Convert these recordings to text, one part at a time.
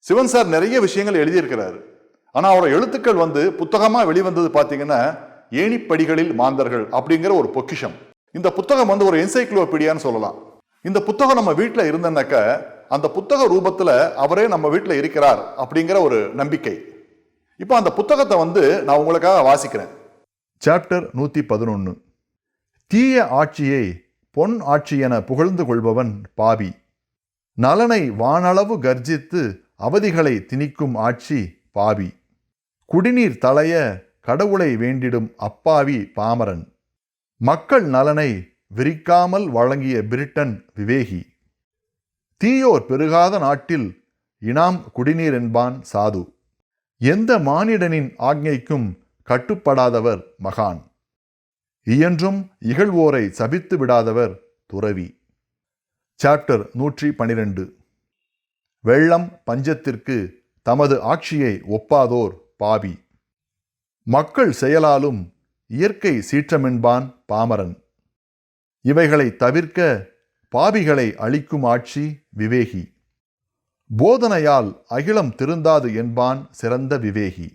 Sivan sir நிறைய விஷயங்கள் எழுதியிருக்கிறாரு. ஆனா அவரோட எழுத்துக்கள் புத்தகமா வெளிவந்தது பாத்தீங்கன்னா ஏணிப்படிகளில் மாந்தர்கள் அப்படிங்கிற ஒரு பொக்கிஷம். இந்த புத்தகம் ஒரு என்சைக்ளோபீடியான்னு சொல்லலாம். இந்த புத்தகம் நம்ம வீட்டில் இருந்தனாக்க அந்த புத்தக ரூபத்துல அவரே நம்ம வீட்டில் இருக்கிறார் அப்படிங்கிற ஒரு நம்பிக்கை. இப்போ அந்த புத்தகத்தை நான் உங்களுக்காக வாசிக்கிறேன். சாப்டர் 111. தீய ஆட்சியை பொன் ஆட்சி என புகழ்ந்து கொள்பவன் பாவி. நலனை வானளவு கர்ஜித்து அவதிகளை திணிக்கும் ஆட்சி பாவி. குடிநீர் தலைய கடவுளை வேண்டிடும் அப்பாவி பாமரன். மக்கள் நலனை விரிக்காமல் வழங்கிய பிரிட்டன் விவேகி. தீயோர் பெருகாத நாட்டில் இனாம் குடிநீர் என்பான் சாது. எந்த மானிடனின் ஆக்ஞைக்கும் கட்டுப்படாதவர் மகான். இயன்றும் இகழ்வோரை சபித்து விடாதவர் துறவி. சாப்டர் 112. வெள்ளம் பஞ்சத்திற்கு தமது ஆட்சியை ஒப்பாதோர் பாவி. மக்கள் செயலாலும் இயற்கை சீற்றமென்பான் பாமரன். இவைகளை தவிர்க்க பாவிகளை அழிக்கும் ஆட்சி விவேகி. போதனையால் அகிலம் திருந்தாது என்பான் சிறந்த விவேகி.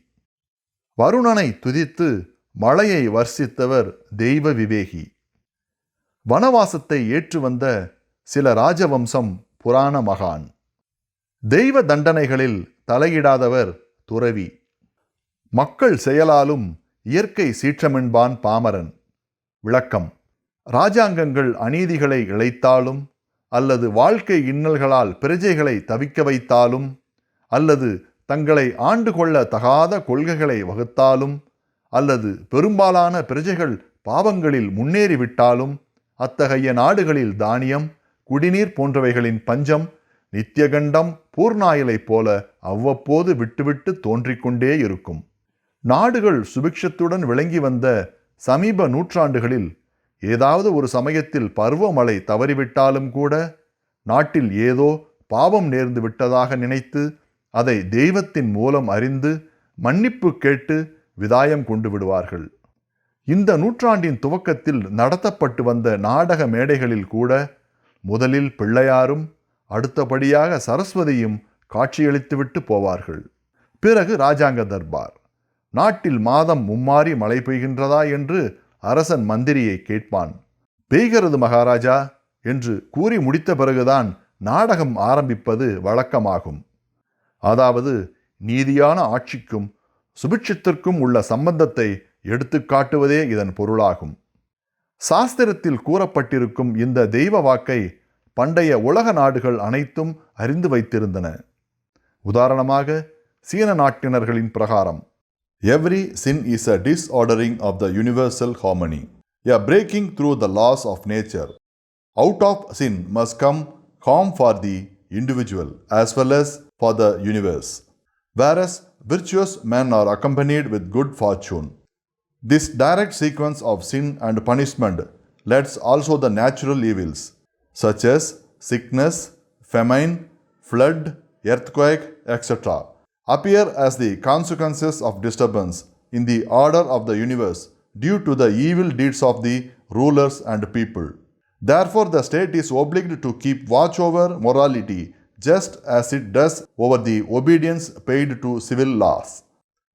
வருணனை துதித்து மழையை வர்ஷித்தவர் தெய்வ விவேகி. வனவாசத்தை ஏற்று வந்த சில ராஜவம்சம் புராண மகான். தெய்வ தண்டனைகளில் தலையிடாதவர் துறவி. மக்கள் செயலாலும் இயற்கை சீற்றமென்பான் பாமரன். விளக்கம்: இராஜாங்கங்கள் அநீதிகளை இழைத்தாலும் அல்லது வாழ்க்கை இன்னல்களால் பிரஜைகளை தவிக்க வைத்தாலும் அல்லது தங்களை ஆண்டு கொள்ள தகாத கொள்கைகளை வகுத்தாலும் அல்லது பெரும்பாலான பிரஜைகள் பாவங்களில் முன்னேறிவிட்டாலும் அத்தகைய நாடுகளில் தானியம், குடிநீர் போன்றவைகளின் பஞ்சம் நித்தியகண்டம் பூர்ணாயலைப் போல அவ்வப்போது விட்டுவிட்டு தோன்றிக்கொண்டே இருக்கும். நாடுகள் சுபிக்ஷத்துடன் விளங்கி வந்த சமீப நூற்றாண்டுகளில் ஏதாவது ஒரு சமயத்தில் பருவமழை தவறிவிட்டாலும் கூட நாட்டில் ஏதோ பாவம் நேர்ந்து விட்டதாக நினைத்து அதை தெய்வத்தின் மூலம் அறிந்து மன்னிப்பு கேட்டு விதாயம் கொண்டு விடுவார்கள். இந்த நூற்றாண்டின் துவக்கத்தில் நடத்தப்பட்டு வந்த நாடக மேடைகளில் கூட முதலில் பிள்ளையாரும் அடுத்தபடியாக சரஸ்வதியும் காட்சியளித்துவிட்டு போவார்கள். பிறகு இராஜாங்க தர்பார். நாட்டில் மாதம் மும்மாறி மழை பெய்கின்றதா என்று அரசன் மந்திரியை கேட்பான். பெய்கிறது மகாராஜா என்று கூறி முடித்த பிறகுதான் நாடகம் ஆரம்பிப்பது வழக்கமாகும். அதாவது நீதியான ஆட்சிக்கும் சுபிட்சத்திற்கும் உள்ள சம்பந்தத்தை எடுத்து காட்டுவதே இதன் பொருளாகும். சாஸ்திரத்தில் கூறப்பட்டிருக்கும் இந்த தெய்வ வாக்கை பண்டைய உலக நாடுகள் அனைத்தும் அறிந்து வைத்திருந்தன. உதாரணமாக சீன நாட்டினர்களின் பிரகாரம் Every sin is a disordering of the universal harmony, a breaking through the laws of nature. Out of sin must come harm for the individual as well as for the universe, whereas virtuous men are accompanied with good fortune. This direct sequence of sin and punishment lets also the natural evils, such as sickness, famine, flood, earthquake, etc., appear as the consequences of disturbance in the order of the universe due to the evil deeds of the rulers and people. Therefore, the state is obliged to keep watch over morality just as it does over the obedience paid to civil laws.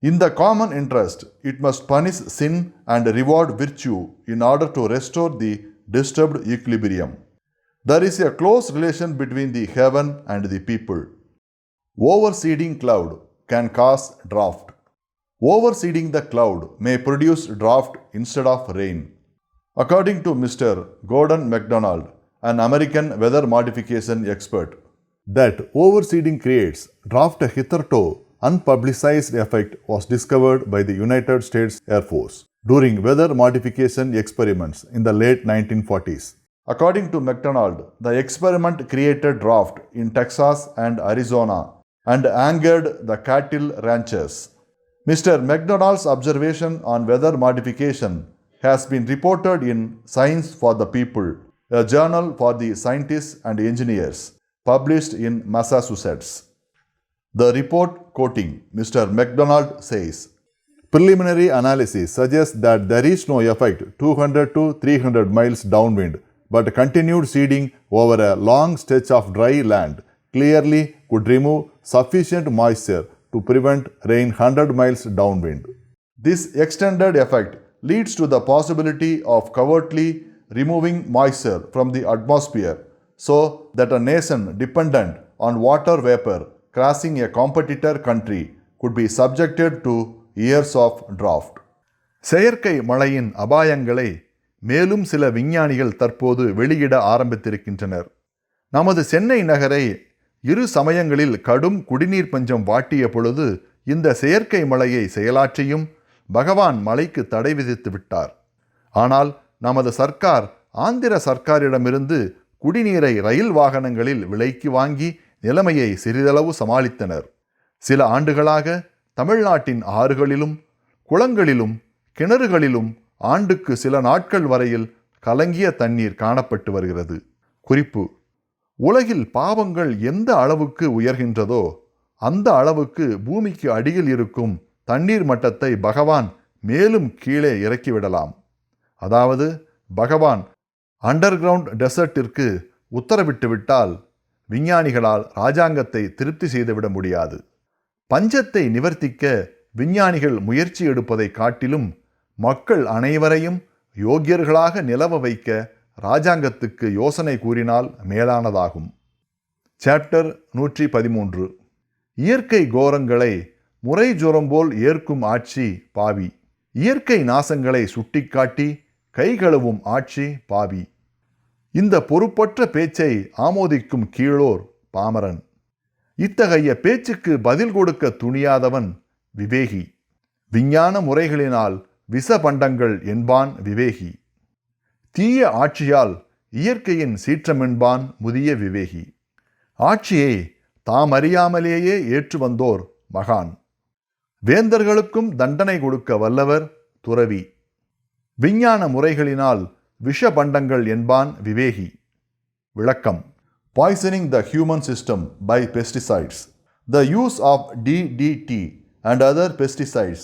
In the common interest, it must punish sin and reward virtue in order to restore the disturbed equilibrium. There is a close relation between the heaven and the people. Overseeding cloud can cause drought. Overseeding the cloud may produce drought instead of rain. According to Mr. Gordon MacDonald, an American weather modification expert, that overseeding creates drought. A hitherto unpublicized effect was discovered by the United States Air Force during weather modification experiments in the late 1940s. According to MacDonald, the experiment created drought in Texas and Arizona and angered the cattle ranchers. Mr. MacDonald's observation on weather modification has been reported in Science for the People, a journal for the scientists and engineers, published in Massachusetts. The report, quoting Mr. MacDonald, says, "Preliminary analysis suggests that there is no effect 200 to 300 miles downwind, but continued seeding over a long stretch of dry land clearly could remove sufficient moisture to prevent rain 100 miles downwind. This extended effect leads to the possibility of covertly removing moisture from the atmosphere so that a nation dependent on water vapor crossing a competitor country could be subjected to years of drought. செயற்கை மழையின் அபாயங்களை மேலும் சில விஞ்ஞானிகள் தற்போது வெளியிட ஆரம்பித்திருக்கின்றனர். நமது சென்னை நகரை இரு சமயங்களில் கடும் குடிநீர் பஞ்சம் வாட்டிய பொழுது இந்த செயற்கை மழையை செயலாற்றியும் பகவான் மழைக்கு தடை விதித்து விட்டார். ஆனால் நமது சர்க்கார் ஆந்திர சர்க்காரிடமிருந்து குடிநீரை ரயில் வாகனங்களில் விலைக்கு வாங்கி நிலைமையை சிறிதளவு சமாளித்தனர். சில ஆண்டுகளாக தமிழ்நாட்டின் ஆறுகளிலும் குளங்களிலும் கிணறுகளிலும் ஆண்டுக்கு சில நாட்கள் வரையில் கலங்கிய தண்ணீர் காணப்பட்டு வருகிறது. குறிப்பு: உலகில் பாவங்கள் எந்த அளவுக்கு உயர்கின்றதோ அந்த அளவுக்கு பூமிக்கு அடியில் இருக்கும் தண்ணீர் மட்டத்தை பகவான் மேலும் கீழே இறக்கிவிடலாம். அதாவது பகவான் அண்டர் கிரவுண்ட் டெசர்ட்டிற்கு உத்தரவிட்டு விட்டால் விஞ்ஞானிகளால் இராஜாங்கத்தை திருப்தி செய்துவிட முடியாது. பஞ்சத்தை நிவர்த்திக்க விஞ்ஞானிகள் முயற்சி எடுப்பதை காட்டிலும் மக்கள் அனைவரையும் யோக்கியர்களாக நிலவ வைக்க இராஜாங்கத்துக்கு யோசனை கூறினால் மேலானதாகும். சாப்டர் 113. இயற்கை கோரங்களை முறை ஜுரம் போல் ஏற்கும் ஆட்சி பாவி. இயற்கை நாசங்களை சுட்டிக்காட்டி கைகழுவும் ஆட்சி பாவி. இந்த பொறுப்பற்ற பேச்சை ஆமோதிக்கும் கீழோர் பாமரன். இத்தகைய பேச்சுக்கு பதில் கொடுக்க துணியாதவன் விவேகி. விஞ்ஞான முறைகளினால் விஷபண்டங்கள் என்பான் விவேகி. தீய ஆட்சியால் இயற்கையின் சீற்றமென்பான் முதிய விவேகி. ஆட்சியை தாம் அறியாமலேயே ஏற்று வந்தோர் மகான். வேந்தர்களுக்கும் தண்டனை கொடுக்க வல்லவர் துறவி. விஞ்ஞான முறைகளினால் விஷபண்டங்கள் என்பான் விவேகி. விளக்கம்: poisoning the human system by pesticides. The use of DDT and other pesticides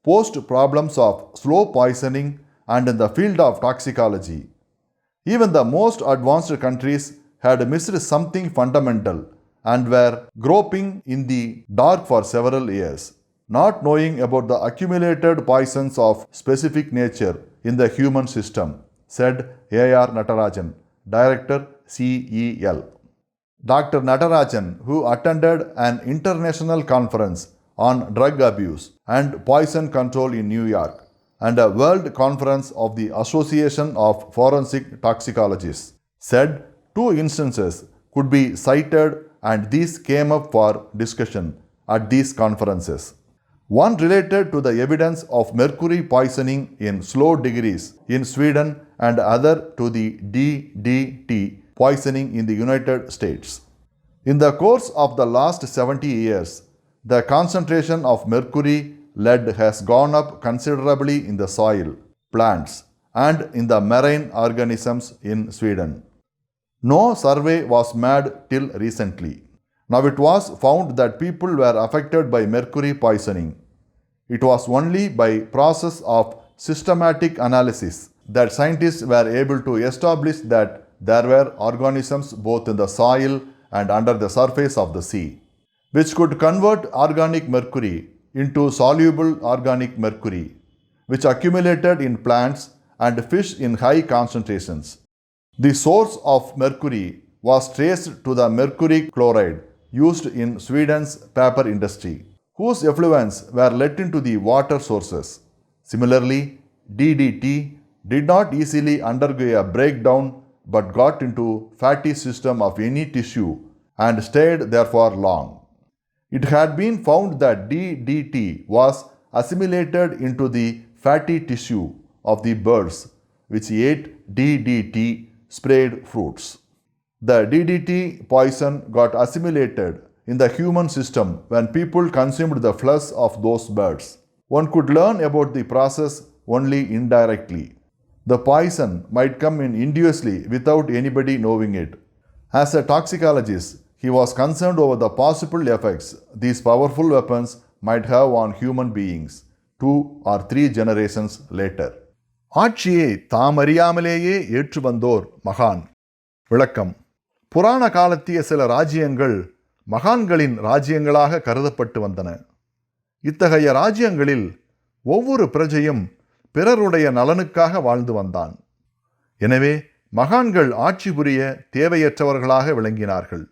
posed problems of slow poisoning and in the field of toxicology. Even the most advanced countries had missed something fundamental and were groping in the dark for several years, not knowing about the accumulated poisons of specific nature in the human system, said A.R. Natarajan, Director, CEL. Dr. Natarajan, who attended an international conference on drug abuse and poison control in New York and a world conference of the Association of Forensic Toxicologists, said two instances could be cited and these came up for discussion at these conferences. One related to the evidence of mercury poisoning in slow degrees in Sweden and other to the DDT poisoning in the United States. In the course of the last 70 years, the concentration of mercury lead has gone up considerably in the soil, plants, and in the marine organisms in Sweden. No survey was made till recently. Now it was found that people were affected by mercury poisoning. It was only by process of systematic analysis that scientists were able to establish that there were organisms both in the soil and under the surface of the sea, which could convert organic mercury into soluble organic mercury, which accumulated in plants and fish in high concentrations. The source of mercury was traced to the mercury chloride used in Sweden's paper industry, whose effluents were let into the water sources. Similarly, DDT did not easily undergo a breakdown but got into fatty system of any tissue and stayed there for long. It had been found that DDT was assimilated into the fatty tissue of the birds which ate DDT sprayed fruits. The DDT poison got assimilated in the human system when people consumed the flesh of those birds. One could learn about the process only indirectly. The poison might come in insidiously without anybody knowing it. As a toxicologist, he was concerned over the possible effects these powerful weapons might have on human beings 2 or 3 generations later. ஆட்சியை தாம் அறியாமலேயே ஏற்று வந்தோர் மகான். விளக்கம்: புராண காலத்திய சில ராஜ்யங்கள் மகான்களின் ராஜ்யங்களாக கருதப்பட்டு வந்தன. இத்தகைய ராஜ்யங்களில் ஒவ்வொரு பிரஜையும் பிறருடைய நலனுக்காக வாழ்ந்து வந்தான். எனவே மகான்கள் ஆட்சி புரிய தேவையற்றவர்களாக விளங்கினார்கள்.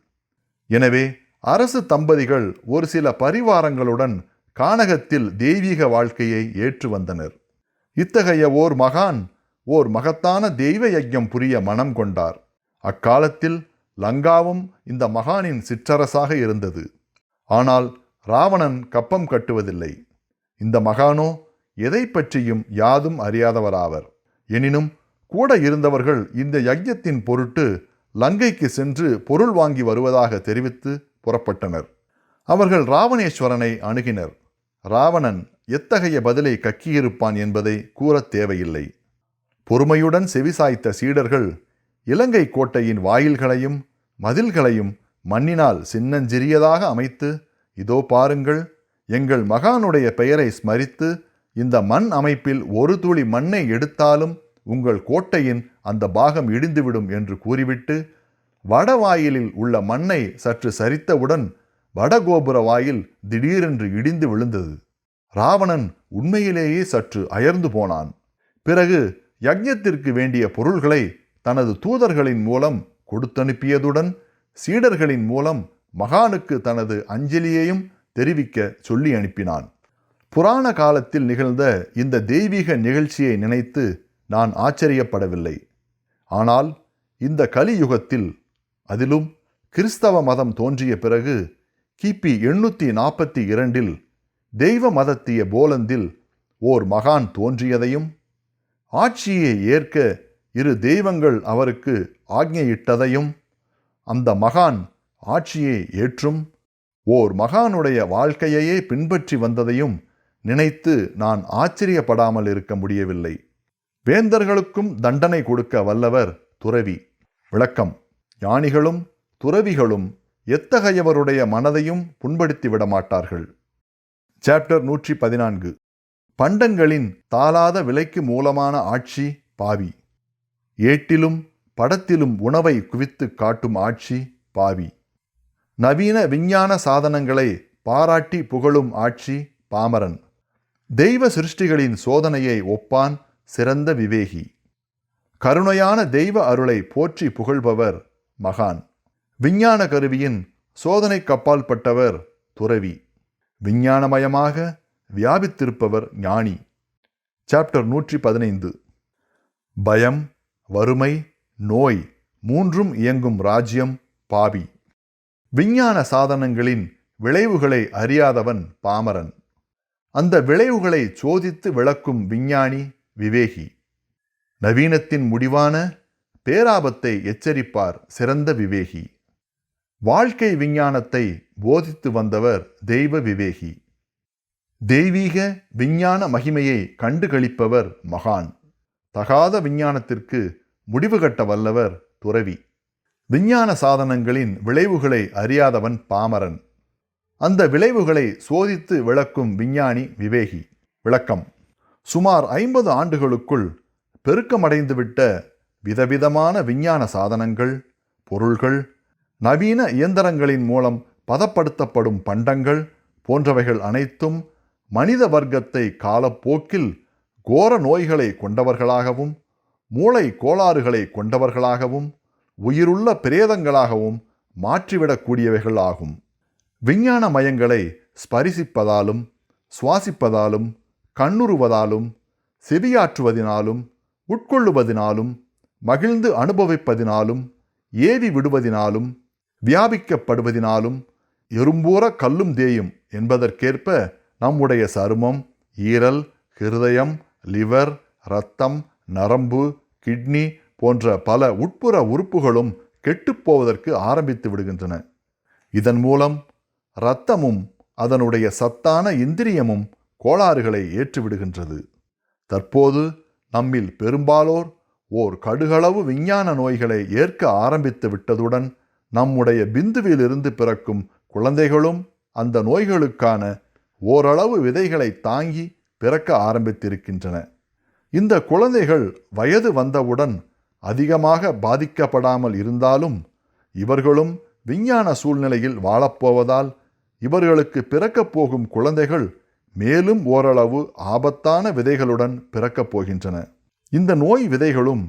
எனவே அரசு தம்பதிகள் ஒரு சில பரிவாரங்களுடன் கானகத்தில் தெய்வீக வாழ்க்கையை ஏற்று வந்தனர். இத்தகைய ஓர் மகான் ஓர் மகத்தான தெய்வ யஜ்ஞம் புரிய மனம் கொண்டார். அக்காலத்தில் லங்காவும் இந்த மகானின் சிற்றரசாக இருந்தது. ஆனால் ராவணன் கப்பம் கட்டுவதில்லை. இந்த மகானோ எதை பற்றியும் யாதும் அறியாதவராவர். எனினும் கூட இருந்தவர்கள் இந்த யஜ்ஞத்தின் பொருட்டு லங்கைக்கு சென்று பொருள் வாங்கி வருவதாக தெரிவித்து புறப்பட்டனர். அவர்கள் ராவணேஸ்வரனை அணுகினர். ராவணன் எத்தகைய பதிலை கக்கியிருப்பான் என்பதை கூறத் தேவையில்லை. பொறுமையுடன் செவிசாய்த்த சீடர்கள் இலங்கை கோட்டையின் வாயில்களையும் மதில்களையும் மண்ணினால் சின்னஞ்சிறியதாக அமைத்து, இதோ பாருங்கள், எங்கள் மகானுடைய பெயரை ஸ்மரித்து இந்த மண் அமைப்பில் ஒரு துளி மண்ணை எடுத்தாலும் உங்கள் கோட்டையின் அந்த பாகம் இடிந்துவிடும் என்று கூறிவிட்டு வடவாயிலில் உள்ள மண்ணை சற்று சரித்தவுடன் வடகோபுர வாயில் திடீரென்று இடிந்து விழுந்தது. ராவணன் உண்மையிலேயே சற்று அயர்ந்து போனான். பிறகு யஜ்ஞத்திற்கு வேண்டிய பொருள்களை தனது தூதர்களின் மூலம் கொடுத்தனுப்பியதுடன் சீடர்களின் மூலம் மகானுக்கு தனது அஞ்சலியையும் தெரிவிக்க சொல்லி அனுப்பினான். புராண காலத்தில் நிகழ்ந்த இந்த தெய்வீக நிகழ்ச்சியை நினைத்து நான் ஆச்சரியப்படவில்லை. ஆனால் இந்த கலியுகத்தில், அதிலும் கிறிஸ்தவ மதம் தோன்றிய பிறகு கிபி 842 தெய்வ மதத்திய போலந்தில் ஓர் மகான் தோன்றியதையும் ஆட்சியை ஏற்க இரு தெய்வங்கள் அவருக்கு ஆக்ஞையிட்டதையும் அந்த மகான் ஆட்சியை ஏற்றும் ஓர் மகானுடைய வாழ்க்கையையே பின்பற்றி வந்ததையும் நினைத்து நான் ஆச்சரியப்படாமல் இருக்க முடியவில்லை. வேந்தர்களுக்கும் தண்டனை கொடுக்க வல்லவர் துறவி. விளக்கம்: ஞானிகளும் துறவிகளும் எத்தகையவருடைய மனதையும் புண்படுத்தி விட மாட்டார்கள். சாப்டர் 114. பண்டங்களின் தாளாத விலைக்கு மூலமான ஆட்சி பாவி. ஏட்டிலும் படத்திலும் உணவை குவித்து காட்டும் ஆட்சி பாவி. நவீன விஞ்ஞான சாதனங்களை பாராட்டி புகழும் ஆட்சி பாமரன். தெய்வ சிருஷ்டிகளின் சோதனையை ஒப்பான் சிறந்த விவேகி. கருணையான தெய்வ அருளை போற்றி புகழ்பவர் மகான். விஞ்ஞான கருவியின் சோதனை கப்பால்பட்டவர் துறவி. விஞ்ஞானமயமாக வியாபித்திருப்பவர் ஞானி. சாப்டர் 115. பயம், வறுமை, நோய் மூன்றும் இயங்கும் ராஜ்யம் பாவி. விஞ்ஞான சாதனங்களின் விளைவுகளை அறியாதவன் பாமரன். அந்த விளைவுகளை சோதித்து விளக்கும் விஞ்ஞானி விவேகி. நவீனத்தின் முடிவான பேராபத்தை எச்சரிப்பார் சிறந்த விவேகி. வாழ்க்கை விஞ்ஞானத்தை போதித்து வந்தவர் தெய்வ விவேகி. தெய்வீக விஞ்ஞான மகிமையை கண்டுகளிப்பவர் மகான். தகாத விஞ்ஞானத்திற்கு முடிவு கட்ட வல்லவர் துறவி. விஞ்ஞான சாதனங்களின் விளைவுகளை அறியாதவன் பாமரன். அந்த விளைவுகளை சோதித்து விளக்கும் விஞ்ஞானி விவேகி. விளக்கம்: சுமார் 50 ஆண்டுகளுக்குள் பெருக்கமடைந்துவிட்ட விதவிதமான விஞ்ஞான சாதனங்கள், பொருள்கள், நவீன இயந்திரங்களின் மூலம் பதப்படுத்தப்படும் பண்டங்கள் போன்றவைகள் அனைத்தும் மனித வர்க்கத்தை காலப்போக்கில் கோர நோய்களை கொண்டவர்களாகவும் மூளை கோளாறுகளை கொண்டவர்களாகவும் உயிருள்ள பிரேதங்களாகவும் மாற்றிவிடக்கூடியவைகள் ஆகும். விஞ்ஞான மயங்களை ஸ்பரிசிப்பதாலும் சுவாசிப்பதாலும் கண்ணுறுவதாலும் செவியாற்றுவதினாலும் உட்கொள்ளுவதினாலும் மகிழ்ந்து அனுபவிப்பதினாலும் ஏவி விடுவதினாலும் வியாபிக்கப்படுவதினாலும் எறும்பூர கல்லும் தேயும் என்பதற்கேற்ப நம்முடைய சருமம், ஈரல், ஹிருதயம், லிவர், இரத்தம், நரம்பு, கிட்னி போன்ற பல உட்புற உறுப்புகளும் கெட்டுப்போவதற்கு ஆரம்பித்து விடுகின்றன. இதன் மூலம் இரத்தமும் அதனுடைய சத்தான இந்திரியமும் கோளாறுகளை ஏற்றுவிடுகின்றது. தற்போது நம்மில் பெரும்பாலோர் ஓர் கடுகளவு விஞ்ஞான நோய்களை ஏற்க ஆரம்பித்து விட்டதுடன் நம்முடைய பிந்துவிலிருந்து பிறக்கும் குழந்தைகளும் அந்த நோய்களுக்கான ஓரளவு விதைகளை தாங்கி பிறக்க ஆரம்பித்திருக்கின்றன. இந்த குழந்தைகள் வயது வந்தவுடன் அதிகமாக பாதிக்கப்படாமல் இருந்தாலும் இவர்களும் விஞ்ஞான சூழ்நிலையில் வாழப்போவதால் இவர்களுக்கு பிறக்கப் போகும் குழந்தைகள் மேலும் ஓரளவு ஆபத்தான விதைகளுடன் பிறக்கப் போகின்றன. இந்த நோய் விதைகளும்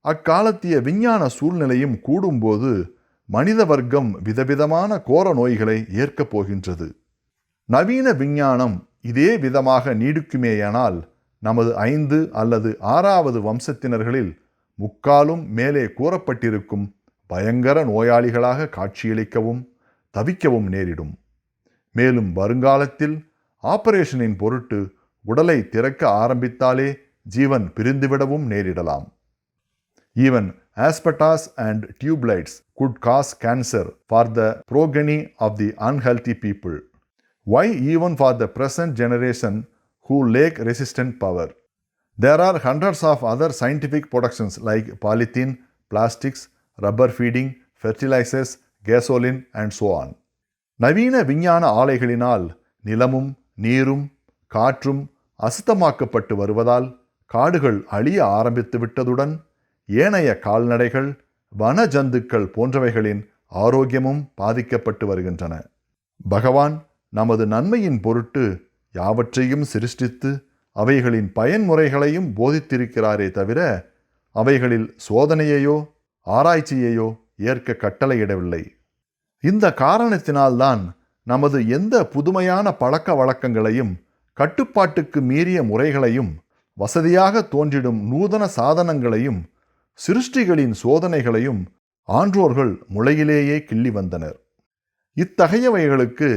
அக்காலத்திய விஞ்ஞான சூழ்நிலையும் கூடும்போது மனித வர்க்கம் விதவிதமான கோர நோய்களை ஏற்கப் போகின்றது. நவீன விஞ்ஞானம் இதே விதமாக நீடிக்குமேயானால் நமது 5 அல்லது 6வது வம்சத்தினர்களில் முக்காலும் மேலே கூறப்பட்டிருக்கும் பயங்கர நோயாளிகளாக காட்சியளிக்கவும் தவிக்கவும் நேரிடும். மேலும் வருங்காலத்தில் ஆபரேஷனின் பொருட்டு உடலை திறக்க ஆரம்பித்தாலே ஜீவன் பிரிந்துவிடவும் நேரிடலாம். Even aspartate and tubulars could cause cancer for the progeny of the unhealthy people. Why even for the present generation who lack resistant power? There are hundreds of other scientific productions like polythene, plastics, rubber feeding, fertilizers, gasoline and so on. நவீன விஞ்ஞான ஆலைகளினால் நிலமும் நீரும் காற்றும் அசுத்தமாக்கப்பட்டு வருவதால் காடுகள் அழிய ஆரம்பித்து விட்டதுடன் ஏனைய கால்நடைகள் வன ஜந்துக்கள் போன்றவைகளின் ஆரோக்கியமும் பாதிக்கப்பட்டு வருகின்றன. பகவான் நமது நன்மையின் பொருட்டு யாவற்றையும் சிருஷ்டித்து அவைகளின் பயன்முறைகளையும் போதித்திருக்கிறாரே தவிர அவைகளில் சோதனையையோ ஆராய்ச்சியையோ ஏற்க கட்டளையிடவில்லை. இந்த காரணத்தினால்தான் நமது எந்த புதுமையான பழக்க வழக்கங்களையும் கட்டுப்பாட்டுக்கு மீறிய முறைகளையும் வசதியாக தோன்றிடும் நூதன சாதனங்களையும் சிருஷ்டிகளின் சோதனைகளையும் ஆன்றோர்கள் முளையிலேயே கிள்ளி வந்தனர். இத்தகையவைகளுக்கு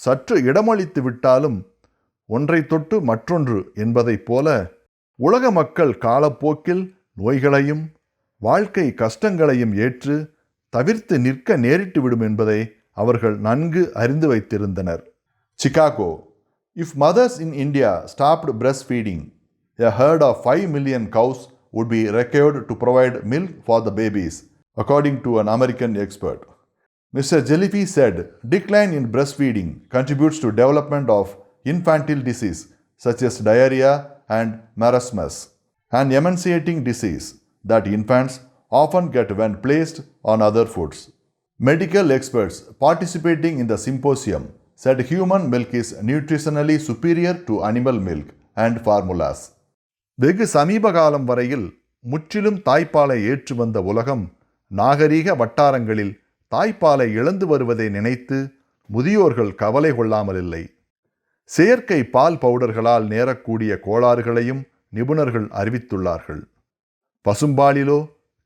சற்று இடமளித்து விட்டாலும் ஒன்றை தொட்டு மற்றொன்று என்பதைப் போல உலக மக்கள் காலப்போக்கில் நோய்களையும் வாழ்க்கை கஷ்டங்களையும் ஏற்று தவிர்த்து நிற்க நேரிட்டு விடும் என்பதை அவர்கள் நன்கு அறிந்து வைத்திருந்தனர். Chicago. If mothers in India stopped breastfeeding, a herd of 5 million cows would be required to provide milk for the babies, according to an American expert. Mr. Jellyfi said decline in breastfeeding contributes to development of infantile disease such as diarrhea and marasmus, an emaciating disease that infants often get when placed on other foods. Medical experts participating in the symposium said human milk is nutritionally superior to animal milk and formulas. வெகு சமீப காலம் வரையில் முற்றிலும் தாய்ப்பாலை ஏற்று வந்த உலகம் நாகரீக வட்டாரங்களில் தாய்ப்பாலை இழந்து வருவதை நினைத்து முதியோர்கள் கவலை கொள்ளாமல் இல்லை. செயற்கை பால் பவுடர்களால் நேரக்கூடிய கோளாறுகளையும் நிபுணர்கள் அறிவித்துள்ளார்கள். பசும்பாலிலோ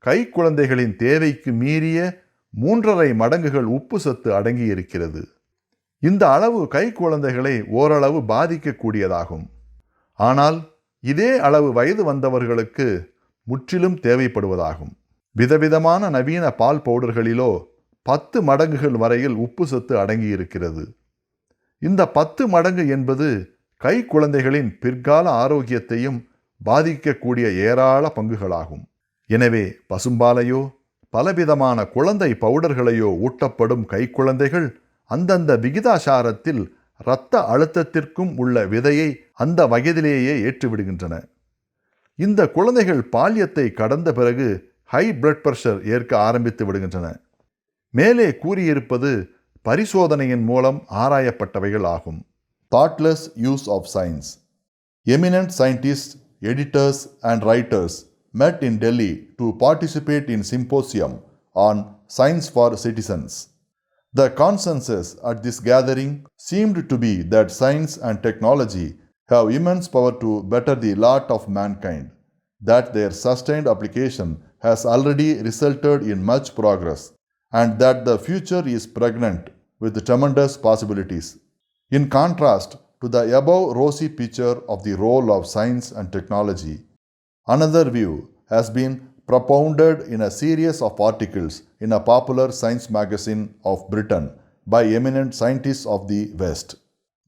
கை குழந்தைகளின் தேவைக்கு மீறிய 3.5 மடங்குகள் உப்பு சத்து அடங்கியிருக்கிறது. இந்த அளவு கை குழந்தைகளை ஓரளவு பாதிக்கக்கூடியதாகும். ஆனால் இதே அளவு வயது வந்தவர்களுக்கு முற்றிலும் தேவைப்படுவதாகும். விதவிதமான நவீன பால் பவுடர்களிலோ 10 மடங்குகள் வரையில் உப்பு சத்து அடங்கியிருக்கிறது. இந்த 10 மடங்கு என்பது கை குழந்தைகளின் பிற்கால ஆரோக்கியத்தையும் பாதிக்கக்கூடிய ஏராள பங்குகளாகும். எனவே பசும்பாலையோ பலவிதமான குழந்தை பவுடர்களையோ ஊட்டப்படும் கைக்குழந்தைகள் அந்தந்த விகிதாசாரத்தில் இரத்த அழுத்தத்திற்கும் உள்ள விதையை அந்த வயதிலேயே ஏற்றுவிடுகின்றன. இந்த குழந்தைகள் பால்யத்தை கடந்த பிறகு ஹை பிளட் பிரஷர் ஏற்க ஆரம்பித்து விடுகின்றன. மேலே கூறியிருப்பது பரிசோதனையின் மூலம் ஆராயப்பட்டவைகள் ஆகும். Thoughtless use of science. Eminent scientist, editors and writers met in Delhi to participate in symposium on science for citizens. The consensus at this gathering seemed to be that science and technology have immense power to better the lot of mankind, that their sustained application has already resulted in much progress, and that the future is pregnant with tremendous possibilities. In contrast to the above rosy picture of the role of science and technology, another view has been propounded in a series of articles in a popular science magazine of Britain by eminent scientists of the West.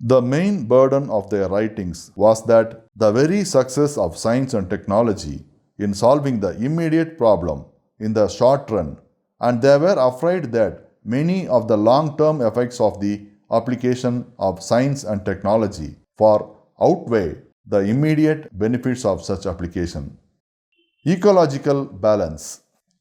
The main burden of their writings was that the very success of science and technology in solving the immediate problem in the short run, and they were afraid that many of the long-term effects of the application of science and technology far outweigh the immediate benefits of such application. Ecological balance.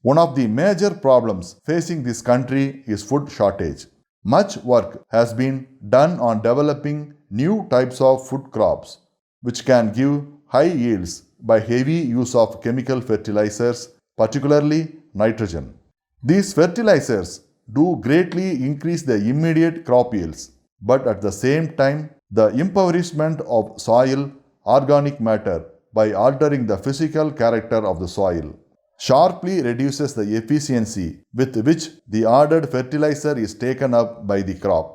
One of the major problems facing this country is food shortage. Much work has been done on developing new types of food crops which can give high yields by heavy use of chemical fertilizers, particularly nitrogen. These fertilizers do greatly increase the immediate crop yields, but at the same time, the impoverishment of soil organic matter by altering the physical character of the soil sharply reduces the efficiency with which the ordered fertilizer is taken up by the crop.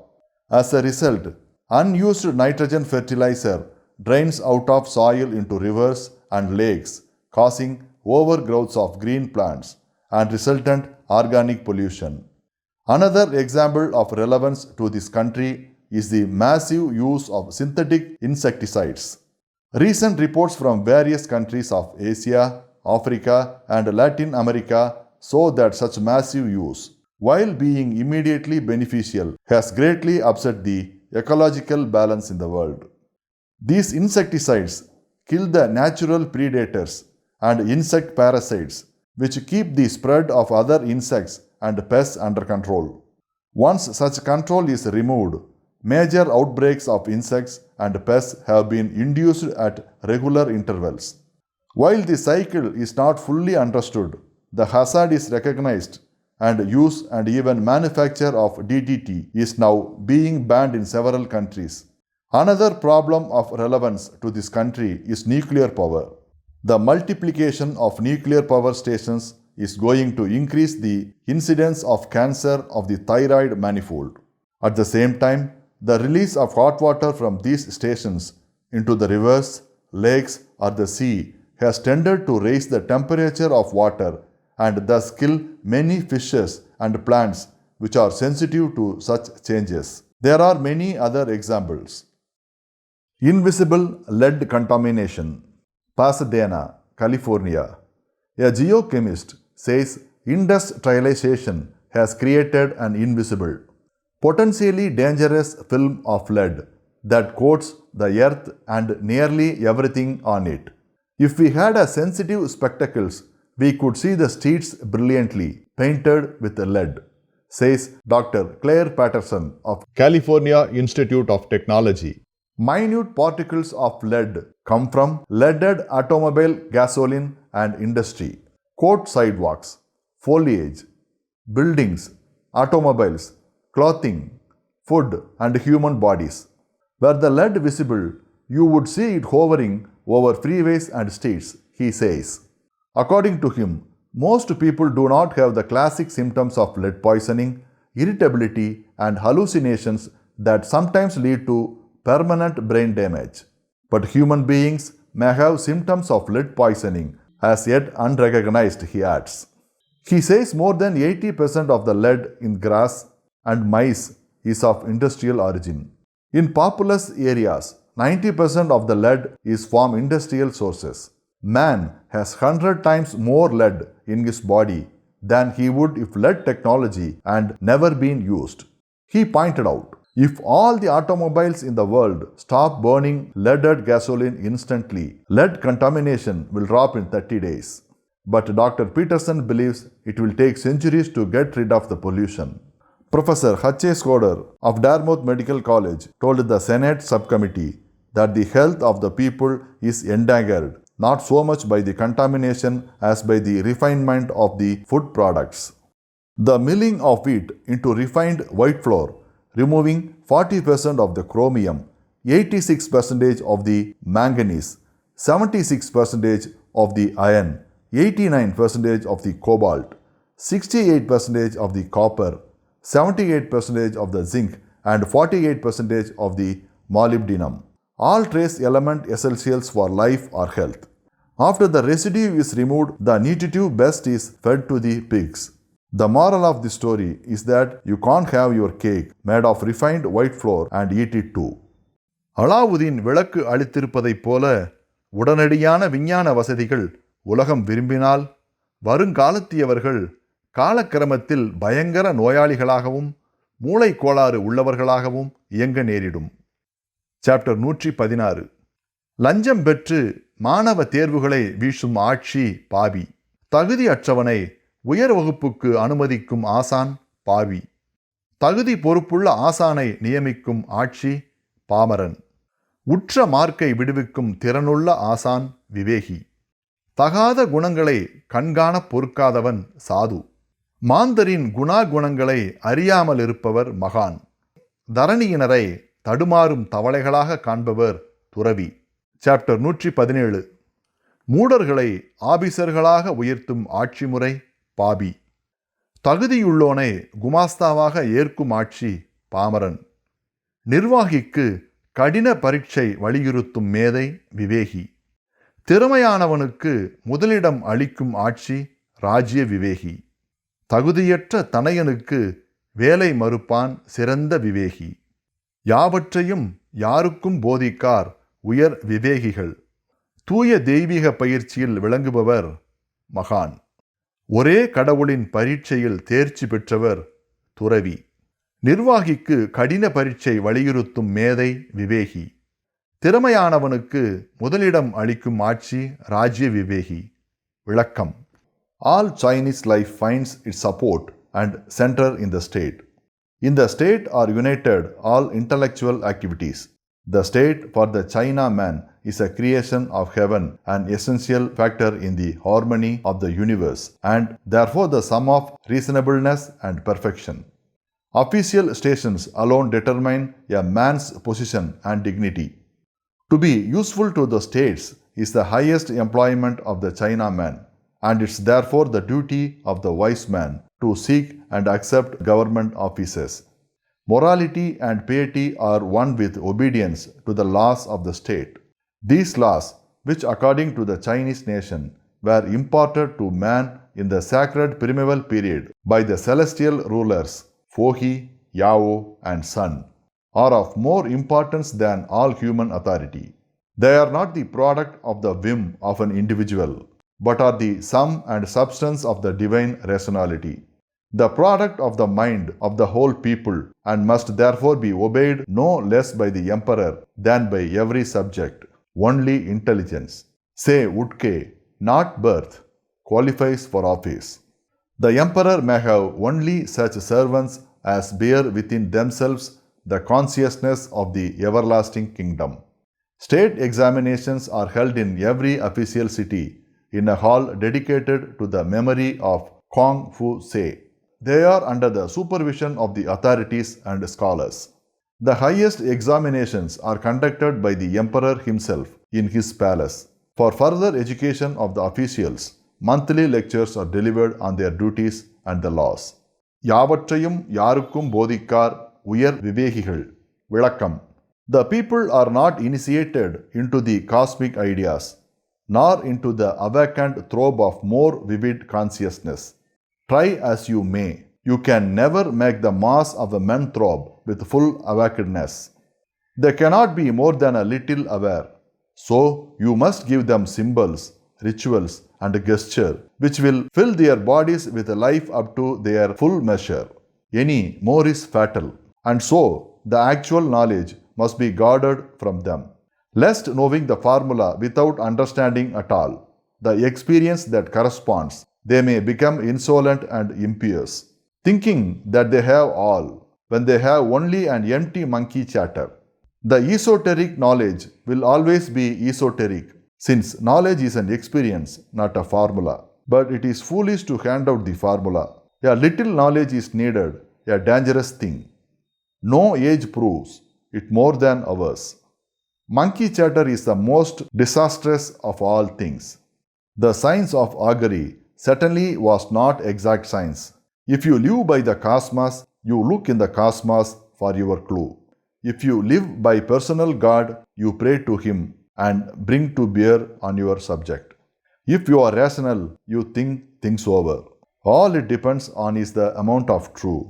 As a result, unused nitrogen fertilizer drains out of soil into rivers and lakes, causing overgrowths of green plants and resultant organic pollution. Another example of relevance to this country is the massive use of synthetic insecticides. Recent reports from various countries of Asia, Africa, and Latin America show that such massive use, while being immediately beneficial, has greatly upset the ecological balance in the world. These insecticides kill the natural predators and insect parasites, which keep the spread of other insects and pests under control. Once such control is removed, major outbreaks of insects and pests have been induced at regular intervals. While the cycle is not fully understood, the hazard is recognized and use and even manufacture of DDT is now being banned in several countries. Another problem of relevance to this country is nuclear power. The multiplication of nuclear power stations is going to increase the incidence of cancer of the thyroid manifold. At the same time, the release of hot water from these stations into the rivers, lakes, or the sea has tended to raise the temperature of water and thus kill many fishes and plants which are sensitive to such changes. There are many other examples. Invisible lead contamination. Pasadena, California. A geochemist says industrialization has created an invisible, potentially dangerous film of lead that coats the earth and nearly everything on it. If we had a sensitive spectacles, we could see the streets brilliantly painted with lead, says Dr. Claire Patterson of California Institute of Technology. Minute particles of lead come from leaded automobile gasoline and industry, coat sidewalks, foliage, buildings, automobiles, clothing, food, and human bodies. Were the lead visible, you would see it hovering over freeways and streets, he says. According to him, most people do not have the classic symptoms of lead poisoning, irritability, and hallucinations that sometimes lead to permanent brain damage. But human beings may have symptoms of lead poisoning as yet unrecognized, he adds. He says more than 80% of the lead in grass and mice is of industrial origin. In populous areas, 90% of the lead is from industrial sources. Man has 100 times more lead in his body than he would if lead technology had never been used. He pointed out, if all the automobiles in the world stop burning leaded gasoline instantly, lead contamination will drop in 30 days. But Dr. Peterson believes it will take centuries to get rid of the pollution. Professor H.A. Schroeder of Dartmouth Medical College told the Senate subcommittee that the health of the people is endangered not so much by the contamination as by the refinement of the food products. The milling of wheat into refined white flour, removing 40% of the chromium, 86% of the manganese, 76% of the iron, 89% of the cobalt, 68% of the copper, 78% of the zinc, and 48% of the molybdenum. All trace element essentials for life or health. After the residue is removed, the nutritive best is fed to the pigs. The moral of the story is that you can't have your cake made of refined white flour and eat it too. Alauddin விளக்கு அளித்திருப்பதைப் போல உடனடியான விஞ்ஞான வசதிகள் உலகம் விரும்பினால் வருங்காலத்தியவர்கள் காலக்கிரமத்தில் பயங்கர நோயாளிகளாகவும் மூளை கோளாறு உள்ளவர்களாகவும் இயங்க நேரிடும். சாப்டர் 116. லஞ்சம் பெற்று மாணவ தேர்வுகளை வீசும் ஆட்சி பாவி. தகுதியற்றவனை உயர் வகுப்புக்கு அனுமதிக்கும் ஆசான் பாவி. தகுதி பொறுப்புள்ள ஆசானை நியமிக்கும் ஆட்சி பாமரன். உற்ற மார்க்கை விடுவிக்கும் திறனுள்ள ஆசான் விவேகி. தகாத குணங்களை கண்காண பொறுக்காதவன் சாது. மாந்தரின் குணாகுணங்களை அறியாமல் இருப்பவர் மகான். தரணியினரை தடுமாறும் தவளைகளாக காண்பவர் துறவி. சாப்டர் 117. மூடர்களை ஆபீசர்களாக உயர்த்தும் ஆட்சி முறை பாபி. தகுதியுள்ளோனை குமாஸ்தாவாக ஏற்கும் ஆட்சி பாமரன். நிர்வாகிக்கு கடின பரீட்சை வலியுறுத்தும் மேதை விவேகி. திறமையானவனுக்கு முதலிடம் அளிக்கும் ஆட்சி ராஜ்ய விவேகி. தகுதியற்ற தனையனுக்கு வேலை மறுப்பான் சிறந்த விவேகி. யாவற்றையும் யாருக்கும் போதிக்கார் உயர் விவேகிகள். தூய தெய்வீக பயிற்சியில் விளங்குபவர் மகான். ஒரே கடவுளின் பரீட்சையில் தேர்ச்சி பெற்றவர் துறவி. நிர்வாகிக்கு கடின பரீட்சை வலியுறுத்தும் மேதை விவேகி. திறமையானவனுக்கு முதலிடம் அளிக்கும் ஆட்சி ராஜ்ய விவேகி. விளக்கம். All Chinese life finds its support and center in the state. In the state are united all intellectual activities. The state for the China man is a creation of heaven, an essential factor in the harmony of the universe, and therefore the sum of reasonableness and perfection. Official stations alone determine a man's position and dignity. To be useful to the states is the highest employment of the China man, and it's therefore the duty of the wise man to seek and accept government offices. Morality and piety are one with obedience to the laws of the state. These laws, which according to the Chinese nation were imparted to man in the sacred primeval period by the celestial rulers Fohi, Yao, and Sun, are of more importance than all human authority. They are not the product of the whim of an individual, but are the sum and substance of the divine rationality, the product of the mind of the whole people, and must therefore be obeyed no less by the emperor than by every subject. Only intelligence, say Woodke, not birth, qualifies for office. The emperor may have only such servants as bear within themselves the consciousness of the everlasting kingdom. State examinations are held in every official city in a hall dedicated to the memory of Kong Fu Se. They are under the supervision of the authorities and scholars. The highest examinations are conducted by the emperor himself in his palace. For further education of the officials, monthly lectures are delivered on their duties and the laws. யாவற்றையும் யாருக்கும் போதிக்கார் உயர் விவேகிகள். விளக்கம். The people are not initiated into the cosmic ideas, nor into the awakened throb of more vivid consciousness. Try as you may, you can never make the mass of the men throb with full awakenedness. They cannot be more than a little aware. So you must give them symbols, rituals, and gesture, which will fill their bodies with life up to their full measure. Any more is fatal, and so the actual knowledge must be guarded from them, lest knowing the formula without understanding at all the experience that corresponds, they may become insolent and impious, thinking that they have all, when they have only an empty monkey chatter. The esoteric knowledge will always be esoteric, since knowledge is an experience, not a formula. But it is foolish to hand out the formula. A little knowledge is needed, a dangerous thing. No age proves it more than ours. Monkey chatter is the most disastrous of all things. The science of augury certainly was not exact science. If you live by the cosmos, you look in the cosmos for your clue. If you live by personal God, you pray to him and bring to bear on your subject. If you are rational, you think things over. All it depends on is the amount of true,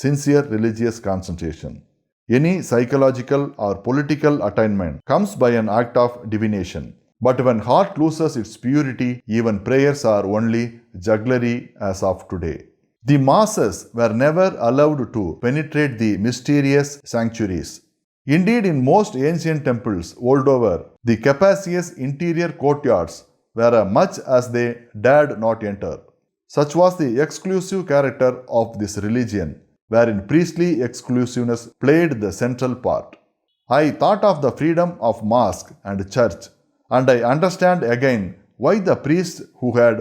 sincere religious concentration. Any psychological or political attainment comes by an act of divination. But when heart loses its purity, even prayers are only jugglery as of today. The masses were never allowed to penetrate the mysterious sanctuaries. Indeed, in most ancient temples world over, the capacious interior courtyards were much as they dared not enter. Such was the exclusive character of this religion, wherein priestly exclusiveness played the central part. I thought of the freedom of mosque and church, and I understand again why the priests who had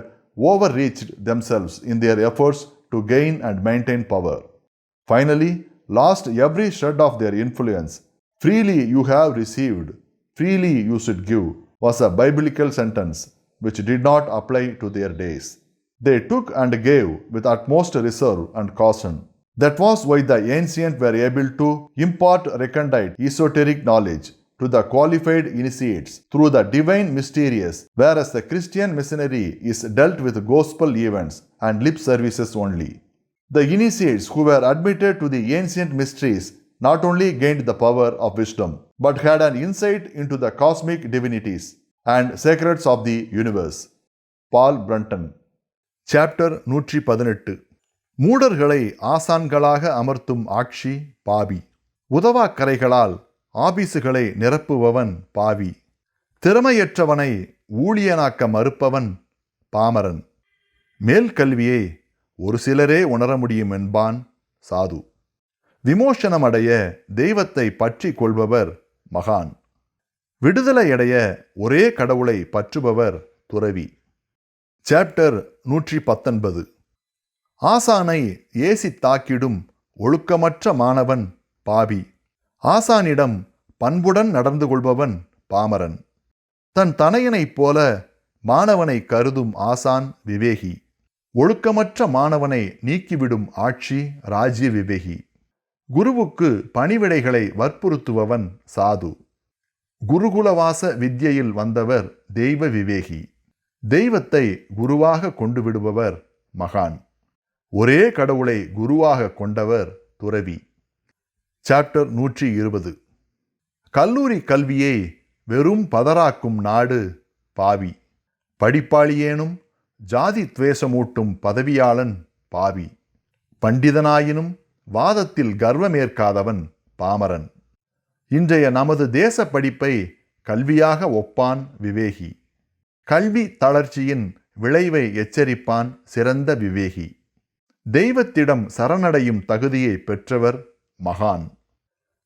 overreached themselves in their efforts to gain and maintain power finally lost every shred of their influence. Freely you have received, freely you should give, was a biblical sentence which did not apply to their days. They took and gave with utmost reserve and caution. That was why the ancients were able to impart recondite esoteric knowledge to the qualified initiates through the divine mysterious, whereas the Christian missionary is dealt with gospel events and lip services only. The initiates who were admitted to the ancient mysteries not only gained the power of wisdom, but had an insight into the cosmic divinities and secrets of the universe. Paul Brunton. Chapter 118. மூடர்களை ஆசான்களாக அமர்த்தும் ஆட்சி பாவி. உதவாக்கரைகளால் ஆபீசுகளை நிரப்புபவன் பாவி. திறமையற்றவனை ஊழியனாக்க மறுப்பவன் பாமரன். மேல் கல்வியை ஒரு சிலரே உணர முடியும் என்பான் சாது. விமோசனமடைய தெய்வத்தை பற்றி கொள்பவர் மகான். விடுதலையடைய ஒரே கடவுளை பற்றுபவர் துறவி. சாப்டர் 119. ஆசானை ஏசி தாக்கிடும் ஒழுக்கமற்ற மாணவன் பாவி. ஆசானிடம் பண்புடன் நடந்து கொள்பவன் பாமரன். தன் தனையனைப் போல மாணவனை கருதும் ஆசான் விவேகி. ஒழுக்கமற்ற மாணவனை நீக்கிவிடும் ஆட்சி ராஜ்ய விவேகி. குருவுக்கு பணிவிடைகளை வற்புறுத்துபவன் சாது. குருகுலவாச வித்யையில் வந்தவர் தெய்வ விவேகி. தெய்வத்தை குருவாக கொண்டு விடுபவர் மகான். ஒரே கடவுளை குருவாக கொண்டவர் துறவி. சாப்டர் 120. கல்லூரி கல்வியை வெறும் பதராக்கும் நாடு பாவி. படிப்பாளியேனும் ஜாதி துவேஷமூட்டும் பதவியாளன் பாவி. பண்டிதனாயினும் வாதத்தில் கர்வமேற்காதவன் பாமரன். இன்றைய நமது தேச படிப்பை கல்வியாக ஒப்பான் விவேகி. கல்வி தளர்ச்சியின் விளைவை எச்சரிப்பான் சிறந்த விவேகி. தெய்வத்திடம் சரணடையும் தகுதியை பெற்றவர் மகான்.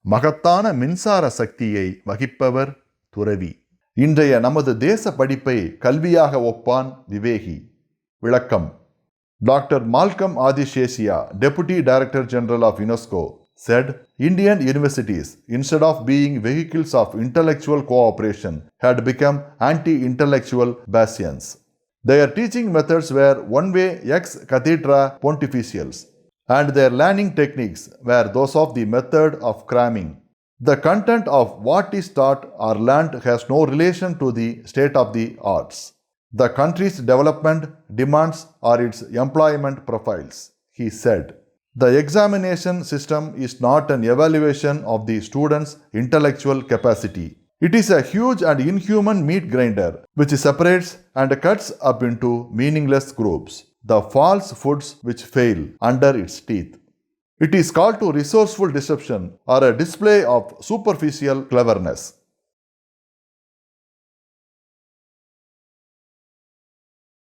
மகத்தான மின்சார சக்தியை வகிப்பவர் துறவி. இன்றைய நமது தேச படிப்பை கல்வியாக ஒப்பான் விவேகி. விளக்கம். Doctor Malcolm Adiseshiah, Deputy Director General of UNESCO, said Indian universities, instead of being vehicles of intellectual cooperation, had become anti-intellectual bastions. Their teaching methods were one-way ex cathedra pontificials, and their learning techniques were those of the method of cramming. The content of what is taught or learnt has no relation to the state of the arts, the country's development demands or its employment profiles, he said. The examination system is not an evaluation of the student's intellectual capacity. It is a huge and inhuman meat grinder which separates and cuts up into meaningless groups the false foods which fail under its teeth. It is called to resourceful deception or a display of superficial cleverness.